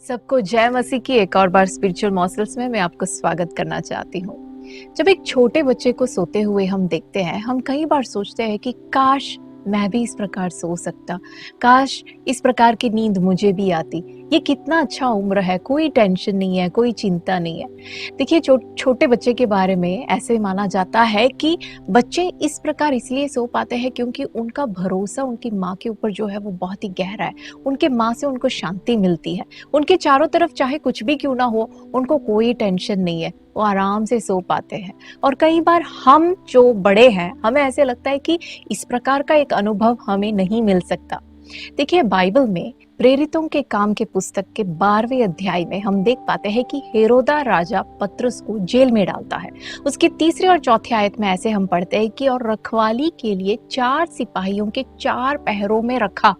सबको जय मसीह की एक और बार स्पिरिचुअल मॉसल्स में मैं आपको स्वागत करना चाहती हूँ। जब एक छोटे बच्चे को सोते हुए हम देखते हैं, हम कई बार सोचते हैं कि काश मैं भी इस प्रकार सो सकता, काश इस प्रकार की नींद मुझे भी आती। ये कितना अच्छा उम्र है, कोई टेंशन नहीं है, कोई चिंता नहीं है। देखिए, छोटे बच्चे के बारे में ऐसे माना जाता है कि बच्चे इस प्रकार इसलिए सो पाते हैं क्योंकि उनका भरोसा उनकी माँ के ऊपर जो है वो बहुत ही गहरा है। उनके माँ से उनको शांति मिलती है। उनके चारों तरफ चाहे कुछ भी क्यों ना हो, उनको कोई टेंशन नहीं है, वो आराम से सो पाते हैं। और कई बार हम जो बड़े हैं, हमें ऐसे लगता है कि इस प्रकार का एक अनुभव हमें नहीं मिल सकता। देखिए, बाइबल में प्रेरितों के काम के पुस्तक के 12वें अध्याय में हम देख पाते हैं कि हेरोदा राजा पतरस को जेल में डालता है। उसके 3 और 4 आयत में ऐसे हम पढ़ते हैं कि और रखवाली के लिए 4 सिपाहियों के 4 पहरों में रखा।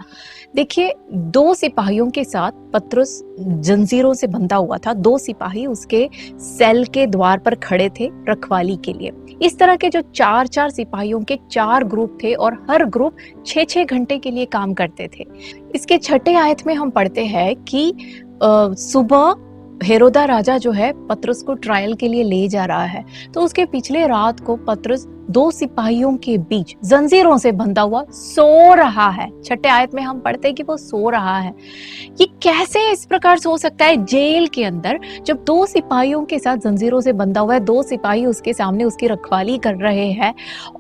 देखिए, 2 सिपाहियों के साथ पतरस जंजीरों से बंधा हुआ था। 2 सिपाही उसके सेल के द्वार पर खड़े थे रखवाली के लिए। इस तरह के जो 4-4 सिपाहियों के 4 ग्रुप थे और हर ग्रुप 6-6 घंटे के लिए काम करते थे। इसके 6 आयत में हम पढ़ते हैं कि सुबह हेरोदा राजा जो है पतरस को ट्रायल के लिए ले जा रहा है, तो उसके पिछले रात को पतरस 2 सिपाहियों के बीच जंजीरों से बंधा हुआ सो रहा है। 6 आयत में हम पढ़ते हैं कि वो सो रहा है। ये कैसे इस प्रकार सो सकता है जेल के अंदर, जब 2 सिपाहियों के साथ जंजीरों से बंधा हुआ है, 2 सिपाही उसके सामने उसकी रखवाली कर रहे हैं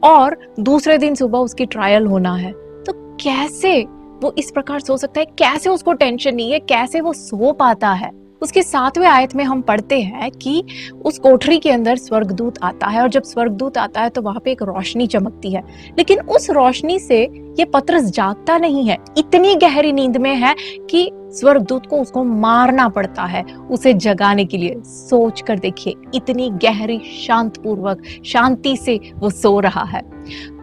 और दूसरे दिन सुबह उसकी ट्रायल होना है। तो कैसे वो इस प्रकार सो सकता है? कैसे उसको टेंशन नहीं है? कैसे वो सो पाता है? उसके 7वें आयत में हम पढ़ते हैं कि उस कोठरी के अंदर स्वर्गदूत आता है, और जब स्वर्गदूत आता है तो वहां पे एक रोशनी चमकती है, लेकिन उस रोशनी से ये पतरस जागता नहीं है। इतनी गहरी नींद में है कि स्वर्गदूत को उसको मारना पड़ता है उसे जगाने के लिए। सोच कर देखिए, इतनी गहरी शांतपूर्वक शांति से वो सो रहा है।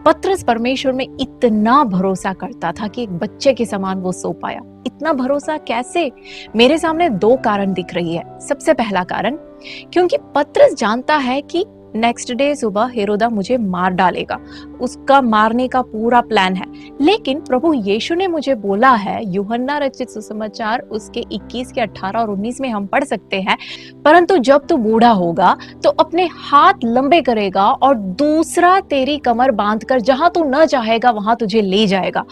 पतरस परमेश्वर में इतना भरोसा करता था कि एक बच्चे के समान वो सो पाया। इतना भरोसा कैसे? मेरे सामने 2 कारण दिख रही है। सबसे पहला कारण, क्योंकि पतरस जानता है कि नेक्स्ट डे सुबह हेरोदा मुझे मार डालेगा, उसका मारने का पूरा प्लान है। लेकिन प्रभु यीशु ने मुझे बोला है, यूहन्ना रचित सुसमाचार उसके 21 के 18 और 19 में हम पढ़ सकते हैं, परंतु जब तू बूढ़ा होगा तो अपने हाथ लंबे करेगा और दूसरा तेरी कमर बांधकर जहां तू न चाहेगा वहां तुझे ले जाएगा।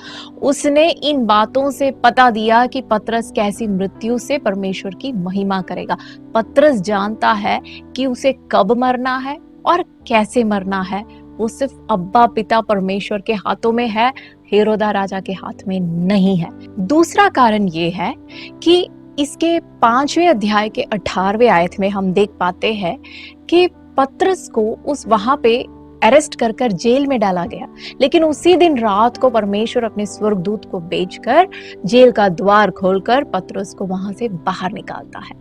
उसने इन बातों से पता दिया कि पतरस कैसी मृत्यु से परमेश्वर की महिमा करेगा। पतरस जानता है कि उसे कब मरना है और कैसे मरना है। वो सिर्फ अब्बा पिता परमेश्वर के हाथों में है, हेरोदा राजा के हाथ में नहीं है। दूसरा कारण ये है कि इसके 5वें अध्याय के 18वें आयत में हम देख पाते हैं कि पतरस को उस वहां पे अरेस्ट कर जेल में डाला गया, लेकिन उसी दिन रात को परमेश्वर अपने स्वर्गदूत को भेजकर जेल का द्वार खोलकर पतरस को वहां से बाहर निकालता है।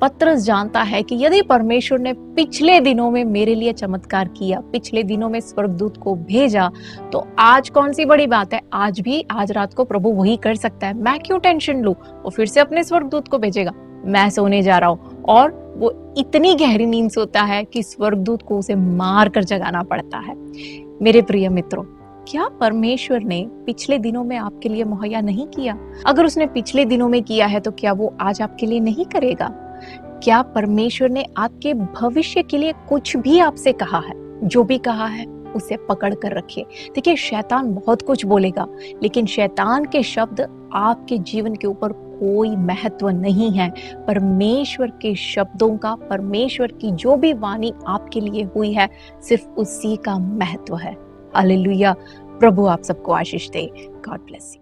पतरस जानता है कि यदि परमेश्वर ने पिछले दिनों में मेरे लिए चमत्कार किया, पिछले दिनों में स्वर्गदूत को भेजा, तो आज कौन सी बड़ी बात है? आज रात को प्रभु वही कर सकता है। मैं क्यों टेंशन लूं? वो फिर से अपने स्वर्गदूत को भेजेगा। मैं सोने जा रहा हूं। और वो इतनी गहरी नींद सोता है कि स्वर्गदूत को उसे मार कर जगाना पड़ता है। मेरे प्रिय मित्रों, क्या परमेश्वर ने पिछले दिनों में आपके लिए मुहैया नहीं किया? अगर उसने पिछले दिनों में किया है तो क्या वो आज आपके लिए नहीं करेगा? क्या परमेश्वर ने आपके भविष्य के लिए कुछ भी आपसे कहा है? जो भी कहा है उसे पकड़ कर रखिए। देखिए, शैतान बहुत कुछ बोलेगा, लेकिन शैतान के शब्द आपके जीवन के ऊपर कोई महत्व नहीं है। परमेश्वर के शब्दों का, परमेश्वर की जो भी वाणी आपके लिए हुई है, सिर्फ उसी का महत्व है। हालेलुया। प्रभु आप सबको आशीष दे। God bless you.